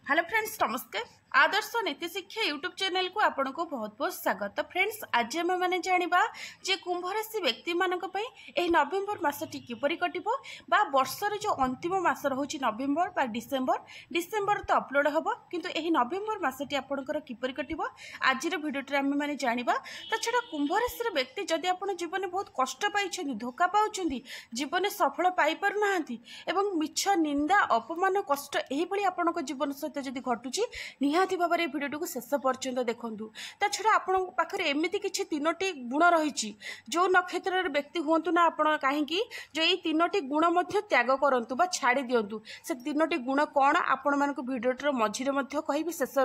Hello friends नमस्कार। आदर्श नीति शिक्षा यूट्यूब चैनल को आपन को बहुत बहुत स्वागत। तो फ्रेंड्स आज आम मैंने जाना जे कुंभ राशि व्यक्ति मानी नवेम्बर मसटी किपरि कटो वर्षर जो अंतिम मस रोचे नवेम्बर बा डिसेम्बर तो अपलोड हम किंतु यही नवेम्बर मसटी आपंकर किपरि कटो आज भिडियो आम मैंने जाना। ता छड़ा कुंभ राशि व्यक्ति जदि आप जीवन बहुत कष्ट पाई धोखा पाँच जीवन सफल पाई पारना एवं मिछ निंदा अपमान कष्ट यही आपण जीवन सहित जदि घटुची निहाती भाव में भिडियो को शेष पर्यंत देखूँ। ता छड़ा आपण पाखे एमती किसी तीनोटी गुण रही जो नक्षत्र व्यक्ति हूँ ना आप कहीं जो ये तीनोटी गुण त्याग करूँ बा छाड़ी दिंतु से तीनोटी गुण कौन आपण मान भिडियो मझीरे कहि शेष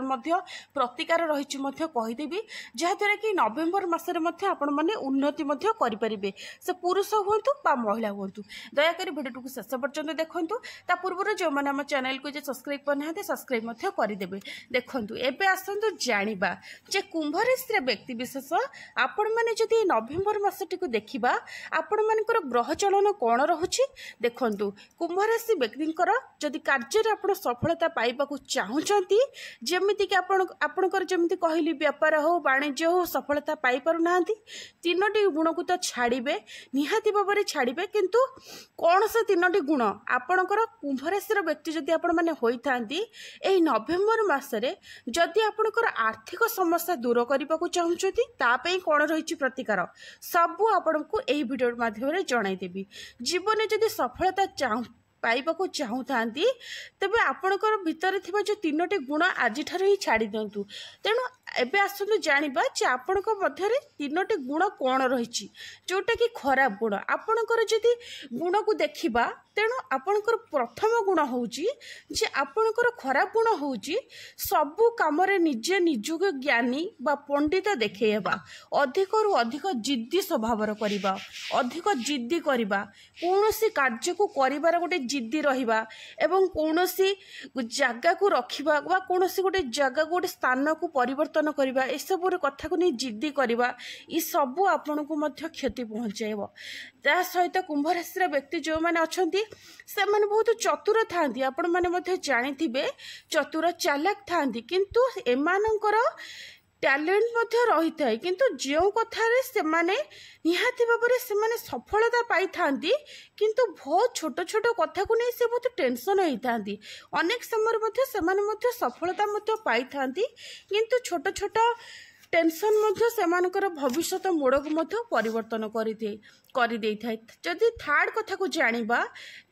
प्रतिकार रही कहीदेवी जहाद्वारा कि नवेम्बर मसरे आपण मैंने उन्नति करें से पुरुष हूँ बा महिला हूँ। दयाकोरी भिडियो को शेष पर्यंत देखूँ। ता पूर्व जो मैंने आम चैनल को सब्सक्राइब करना सब्सक्राइब करदेवे। देखु एबे आसतु जानिबा जे कुंभ राशि व्यक्ति विशेष आपण माने जदि नवेम्बर मसटी को देखिबा आपण मानकर ग्रह चलन कौन रहुछि देखंतु। कुंभ राशि व्यक्तिंकर जदि कार्य आपण सफलता पाइबाकू चाहुचंती जेमिति कि आपणकर जेमिति कहली व्यापार हो वाणिज्य हो सफलता पाई पारु नांती तीनोटी गुण को तो छाड़िबे निहाती भाबरे छाड़िबे किंतु कौन से तीनोटी गुण आपणकर कुंभ राशि व्यक्ति जदि आपण माने होइथांती एही नवेम्बर मासरे जदि आपणकर आर्थिक समस्या दूर करने को चाहूँगी तापई कौन रही प्रतिकार सबू आपण को यही वीडियो माध्यम जनईदेवी। जीवन जदि सफलता पाइबाकू चाहूँगी तेबे आपणकर भितर थिबा जो तीनोटी गुण आज ही छाड़ी दिंतु। तेणु एबे आसतु जानिबा जे आपणक मध्यरे तीनोटी गुण कौन रही जोटा कि खराब गुण आपणकर जदि गुण को देखिबा तेणु आपणकर प्रथम गुण होउची जे आपणकर खराब गुण होउची सबु कामरे निजे निजुक ज्ञानी बा पंडित देखेबा अधिक रु अधिक जिद्दी स्वभावर करिबा अधिक जिद्दी करिबा कोनोसी कार्य को करिबार गोटे जिद्दी रहिबा एवं कोनोसी जगह को रखिबा बा कोनोसी गोटे जगह गोटे स्थान को परिवर्तन करिबा ए सब कथा को नहीं जिद्दी करिबा ई सबु आपन को मध्य क्षति पहुंचाइबो। ता सहित कुंभ राशि व्यक्ति जो माने अछंती से माने बहुत चतुर थांती आपण माने मध्य जानिथिबे चतुर चालाक थांती किंतु एमानकर टैलेंट मध्य रही थाए किंतु जो कथारे से माने निहाती भाबरे से माने सफलता पाई थांती किंतु बहुत छोट छोट कथा को नहीं से बहुत टेंशन होई थांती अनेक समय मध्य से माने मध्य सफलता मध्य पाई थांती किंतु छोट छोट टेंशन मध्य सेमानकर भविष्यत मोड़ को मध्य परिवर्तन कर दे थाए। जदि थर्ड कथा को जानिबा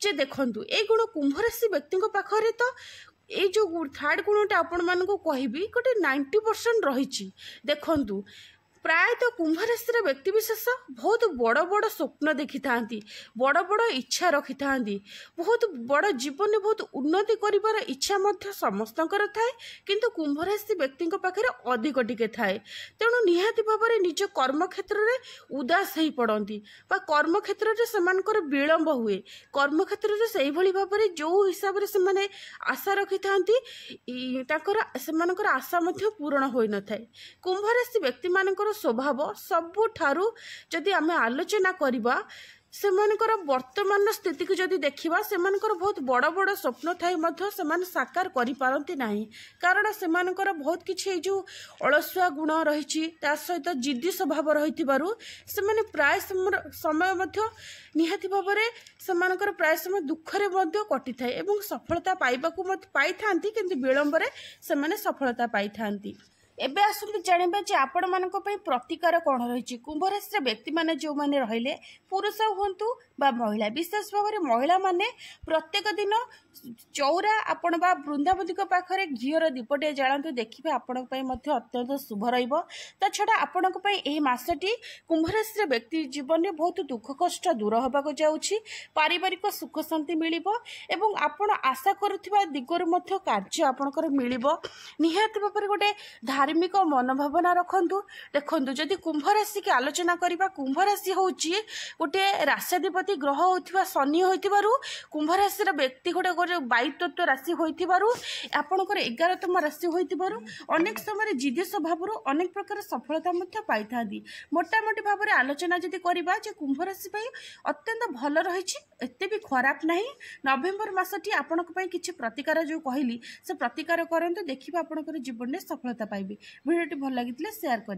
जे देखंतु ए गुण कुंभ राशि व्यक्ति पाखरे तो ये जो थर्ड गुणटा आपण मानक कहबी गोटे 90% रही देखंतु। प्रायतः कुंभ राशि व्यक्ति विशेष बहुत बड़ बड़ स्वप्न देखि थांती बड़ बड़ इच्छा रखि थांती बहुत बड़ जीवन में बहुत उन्नति करिवार इच्छा मध्य समस्तंकर थाए किंतु कुंभ राशि व्यक्ति पाखरे अधिक टिके थाए। तेणु निहाती भाव में निज कर्म क्षेत्र में उदास हो पड़ती कर्म क्षेत्र में सेमानकर विलंब हुए कर्म क्षेत्र में से भाव में जो हिसाब से से आशा रखि थांती सेमानकर आशा मध्य पूरण होई न थाए। कुंभ राशि व्यक्ति मानकर स्वभाव सबुठारु जदि आमे आलोचना करिबा सेमानकर वर्तमान स्थिति को जदि देखिबा सेमानकर बहुत बड़ बड़ स्वप्न थाई मध्य सेमान साकार करि पारंती नाही कारण सेमानकर बहुत किछि जो अलसुआ गुण रही ता सहित जिद्दी स्वभाव रहिथिबारु सेमाने प्राय समय मध्य निहाती भाबरे सेमानकर प्राय समय दुखरे मध्य कटि थाए एवं सफलता पाइबाकू मत पाई थांती किंतु विलंबरे सेमाने सफलता पाई थांती। एबे आसतु जानिबा जे आपण मानक पई प्रतिकार कौन रही कुंभ राशि व्यक्ति माने जो माने रहिले पुरुष हुंतु बा महिला विशेष भाव में महिला माने प्रत्येक दिन चौरा आपण बा वृंदावती पाखरे घीर दीपटे जालतु देखिबे आपण पई मध्य अत्यंत शुभ रहिबो। ता छडा आपण पई एही मासटी कुंभ राशि व्यक्ति जीवन में बहुत दुख कष्ट दूर होबाको जाउछि पारिवारिक सुख शांति मिलिबो एवं आपण आशा करुथिबा दिगरु मध्य कार्य आपणकर मिलिबो निहाती भाबरे गोटे धार्मिक मनोभावना रखु। देखो जदि कुंभ राशि की आलोचना करवा, कुंभ राशि हूँ गोटे राष्ट्राधिपति ग्रह होता शनि हो कुंभ राशि व्यक्ति गोटे गोटे वायुतत्व राशि होपणकर 11तम राशि होनेक समय जिदी स्वभाव अनेक प्रकार सफलता पाई था। मोटामोटी भाव में आलोचना जदि करवा कुंभ राशि अत्यंत भल रही, एते भी खराब नहीं। नवेम्बर मासटी आपण किसी प्रतिकार जो कहली से प्रतिकार करते देखिए आपंकर जीवन में सफलता पाइबे। वीडियोटी भल लगी शेयर करें।